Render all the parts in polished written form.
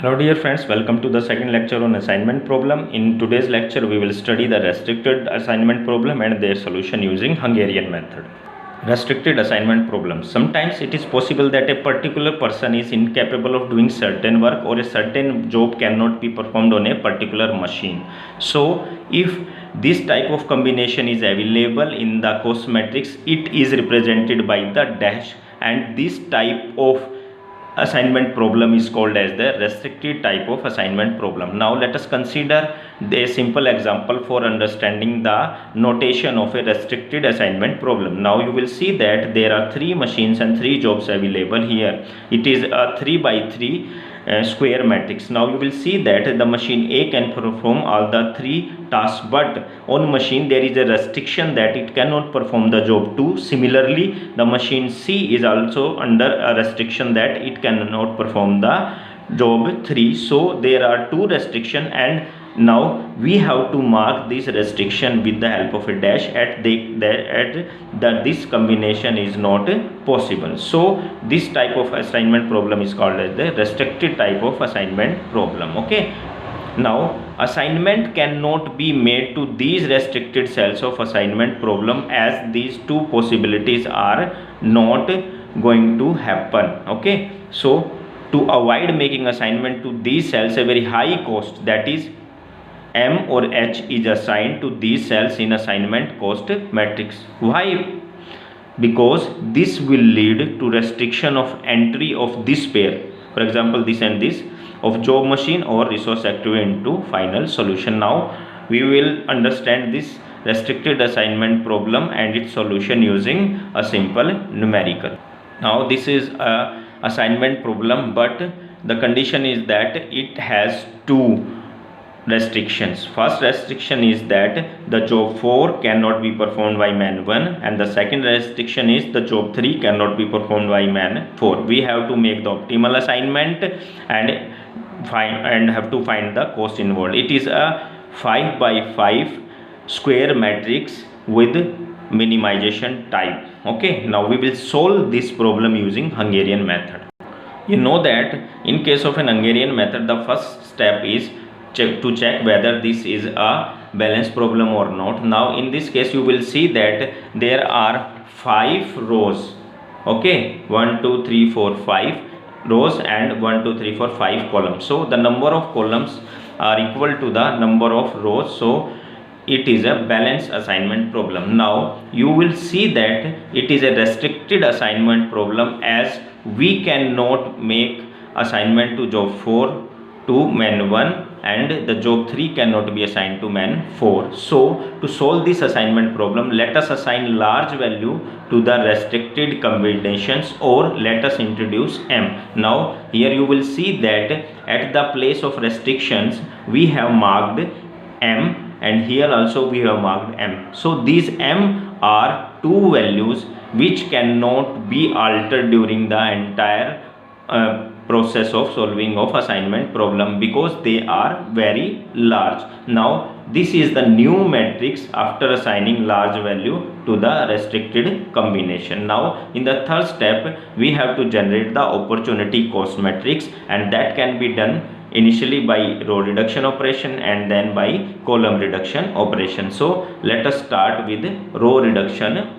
Hello dear friends, welcome to the second lecture on assignment problem. In today's lecture we will study the restricted assignment problem and their solution using Hungarian method. Restricted assignment problem. Sometimes it is possible that a particular person is incapable of doing certain work or a certain job cannot be performed on a particular machine. So if this type of combination is available in the cost matrix, it is represented by the dash, and this type of assignment problem is called as the restricted type of assignment problem. Now let us consider a simple example for understanding the notation of a restricted assignment problem. Now you will see that there are 3 machines and 3 jobs available here. It is a 3 by 3 square matrix. Now you will see that the machine A can perform all the 3 tasks, but on machine there is a restriction that it cannot perform the job 2. Similarly, the machine C is also under a restriction that it cannot perform the job 3. So there are 2 restrictions, and now we have to mark this restriction with the help of a dash at that this combination is not possible. So this type of assignment problem is called as the restricted type of assignment problem. Okay, now assignment cannot be made to these restricted cells of assignment problem, as these 2 possibilities are not going to happen. Okay, so to avoid making assignment to these cells, a very high cost, that is M or H, is assigned to these cells in assignment cost matrix. Why? Because this will lead to restriction of entry of this pair, for example this and this, of job machine or resource active into final solution. Now we will understand this restricted assignment problem and its solution using a simple numerical. Now this is a assignment problem, but the condition is that it has 2 restrictions. First restriction is that the job 4 cannot be performed by man 1, and the second restriction is the job 3 cannot be performed by man 4. We have to make the optimal assignment and have to find the cost involved. It is a 5 by 5 square matrix with minimization type. Okay, now we will solve this problem using Hungarian method. You know that in case of an Hungarian method, the first step is to check whether this is a balanced problem or not. Now in this case you will see that there are 5 rows. Okay, 1 2 3 4 5 rows and 1 2 3 4 5 columns. So the number of columns are equal to the number of rows, so it is a balanced assignment problem. Now you will see that it is a restricted assignment problem, as we cannot make assignment to job 4 to man 1, and the job 3 cannot be assigned to man 4. So to solve this assignment problem, let us assign large value to the restricted combinations, or let us introduce M. Now here you will see that at the place of restrictions we have marked M, and here also we have marked M. So these M are 2 values which cannot be altered during the entire process of solving of assignment problem, because they are very large. Now this is the new matrix after assigning large value to the restricted combination. Now in the third step we have to generate the opportunity cost matrix, and that can be done initially by row reduction operation and then by column reduction operation. So let us start with row reduction.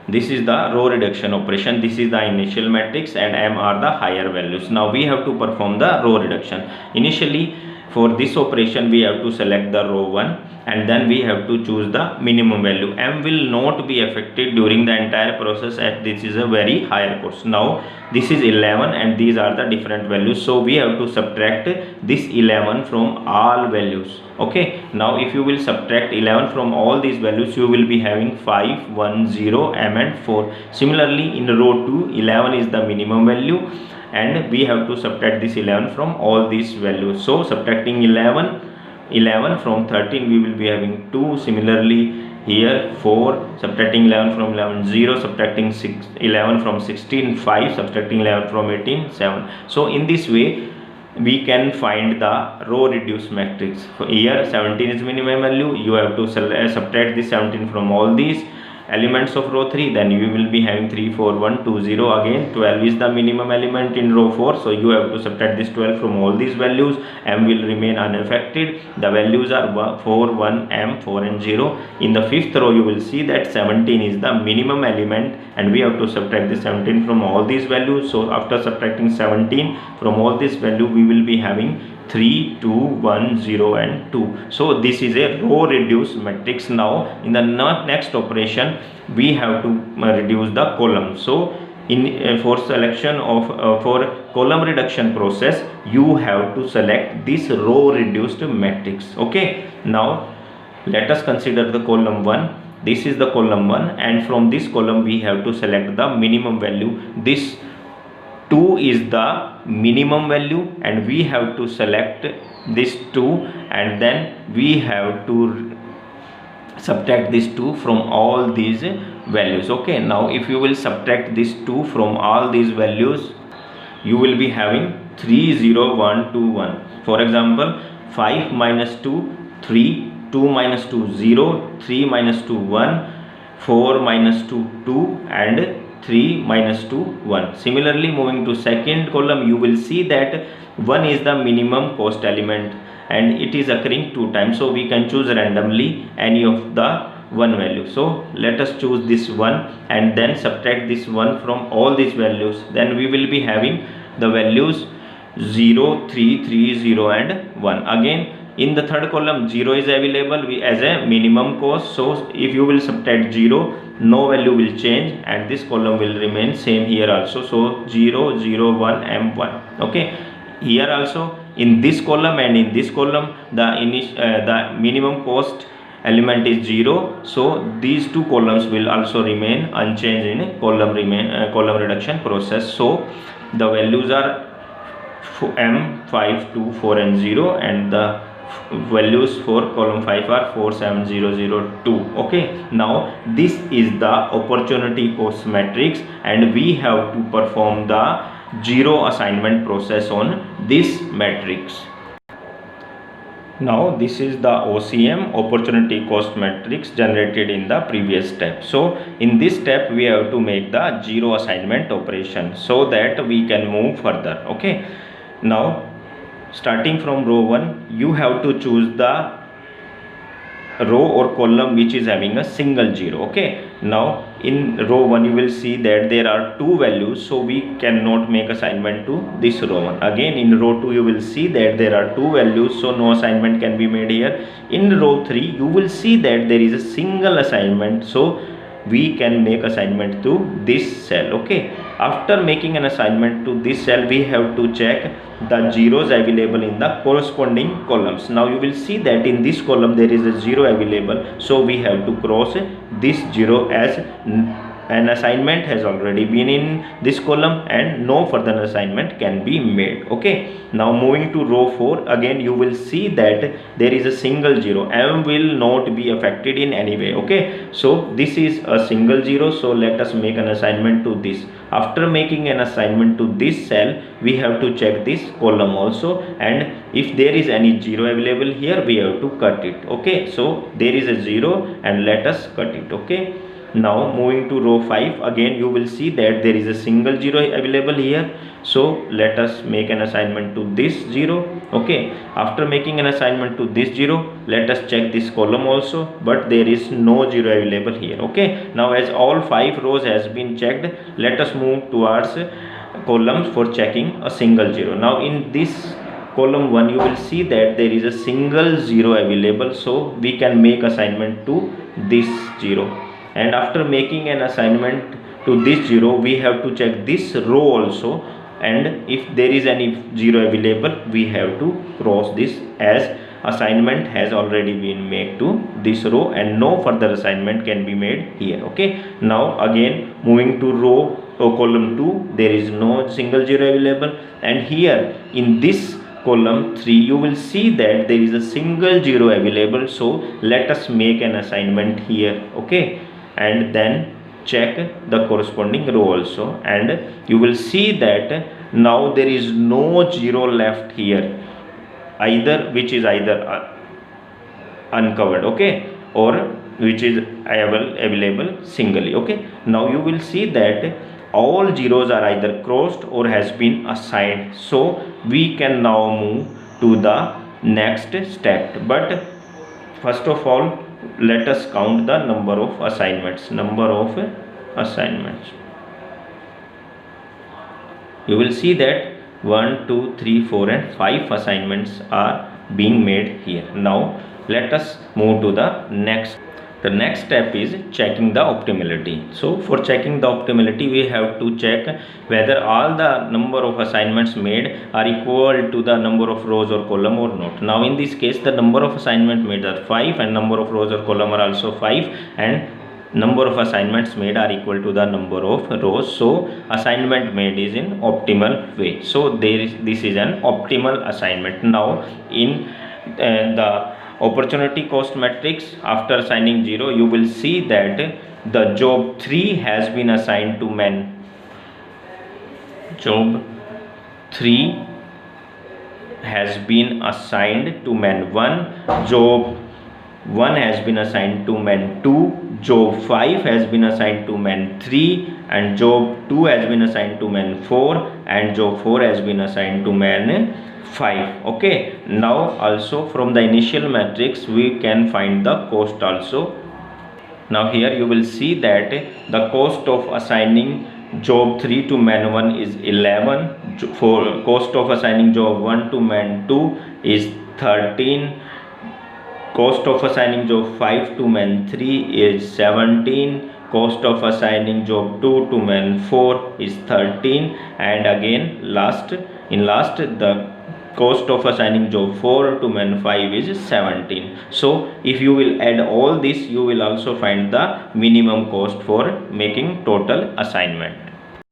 This is the row reduction operation. This is the initial matrix and M are the higher values. Now we have to perform the row reduction. Initially for this operation we have to select the row 1, and then we have to choose the minimum value. M will not be affected during the entire process, as this is a very higher cost. Now this is 11 and these are the different values, so we have to subtract this 11 from all values. Okay, now if you will subtract 11 from all these values, you will be having 5 1 0 M and 4. Similarly in row 2, 11 is the minimum value, and we have to subtract this 11 from all these values. So subtracting 11 from 13, we will be having 2. Similarly here 4, subtracting 11 from 11 0, subtracting 11 from 16 5, subtracting 11 from 18 7. So in this way we can find the row reduced matrix. For here 17 is minimum value, you have to subtract this 17 from all these, elements of row 3, then you will be having 3 4 1 2 0. Again 12 is the minimum element in row 4, so you have to subtract this 12 from all these values. M will remain unaffected. The values are 4 1 M 4 and 0. In the fifth row you will see that 17 is the minimum element, and we have to subtract the 17 from all these values. So after subtracting 17 from all this value, we will be having 3 2 1 0 and 2. So this is a row reduced matrix. Now in the next operation we have to reduce the column. So in for selection of for column reduction process, you have to select this row reduced matrix. Okay, now let us consider the column 1. This is the column 1, and from this column we have to select the minimum value. This 2 is the minimum value, and we have to select this 2, and then we have to subtract this 2 from all these values. Okay, now if you will subtract this 2 from all these values, you will be having 3 0 1 2 1. For example, 5 minus 2 3, 2 minus 2 0, 3 minus 2 1, 4 minus 2 2, and 3 minus 2 1. Similarly, moving to second column, you will see that 1 is the minimum cost element, and it is occurring 2 times, so we can choose randomly any of the 1 value. So let us choose this 1 and then subtract this 1 from all these values. Then we will be having the values 0 3 3 0 and 1. Again in the third column, 0 is available as a minimum cost, so if you will subtract 0, no value will change, and this column will remain same here also. So 0 0 1 M1. Okay, here also in this column and in this column, the minimum cost element is 0, so these two columns will also remain unchanged in column reduction process. So the values are M 5 2 4 and 0, and the values for column 5 are 4 7 0 0 2. Okay, now this is the opportunity cost matrix, and we have to perform the zero assignment process on this matrix. Now this is the OCM, opportunity cost matrix, generated in the previous step. So in this step we have to make the zero assignment operation so that we can move further. Okay, now starting from row 1, you have to choose the row or column which is having a single 0. Okay, now in row 1 you will see that there are 2 values, so we cannot make assignment to this row 1. Again in row 2 you will see that there are 2 values, so no assignment can be made here. In row 3 you will see that there is a single assignment, so we can make assignment to this cell. Okay, after making an assignment to this cell, we have to check the zeros available in the corresponding columns. Now you will see that in this column there is a 0 available, so we have to cross this 0 as an assignment has already been in this column and no further assignment can be made. Okay, now moving to row 4, again you will see that there is a single 0. M will not be affected in any way. Okay, so this is a single 0, so let us make an assignment to this. After making an assignment to this cell, we have to check this column also, and if there is any 0 available here, we have to cut it. Okay, so there is a 0 and let us cut it. Okay, now moving to row 5, again you will see that there is a single 0 available here, so let us make an assignment to this 0. Okay, after making an assignment to this 0, let us check this column also, but there is no 0 available here. Okay, now as all 5 rows has been checked, let us move towards columns for checking a single 0. Now in this column 1 you will see that there is a single 0 available, so we can make assignment to this 0. And after making an assignment to this 0, we have to check this row also, and if there is any 0 available, we have to cross this as assignment has already been made to this row and no further assignment can be made here. Okay, now again moving to row or column 2, there is no single 0 available, and here in this column 3 you will see that there is a single 0 available, so let us make an assignment here. Okay, and then check the corresponding row also, and you will see that now there is no 0 left here, which is either uncovered, okay, or which is available singly. Okay, now you will see that all zeros are either crossed or has been assigned, so we can now move to the next step. But first of all, let us count the number of assignments. You will see that 1, 2, 3, 4 and 5 assignments are being made here. Now let us move to the next. The next step is checking the optimality. So for checking the optimality, we have to check whether all the number of assignments made are equal to the number of rows or column or not. Now in this case, the number of assignment made are 5 and number of rows or column are also 5, and number of assignments made are equal to the number of rows. So assignment made is in optimal way. So this is an optimal assignment. Now in the opportunity cost matrix, after assigning 0, you will see that the job 3 has been assigned to man. Job 3 has been assigned to man 1. Job 1 has been assigned to man 2. Job 5 has been assigned to man 3, and job 2 has been assigned to man 4, and job 4 has been assigned to man 5. Okay, now also from the initial matrix we can find the cost also. Now here you will see that the cost of assigning job 3 to man 1 is 11. For cost of assigning job 1 to man 2 is 13. Cost of assigning job 5 to man 3 is 17. Cost of assigning job 2 to man 4 is 13. And again last the cost of assigning job 4 to man 5 is 17. So if you will add all this, you will also find the minimum cost for making total assignment.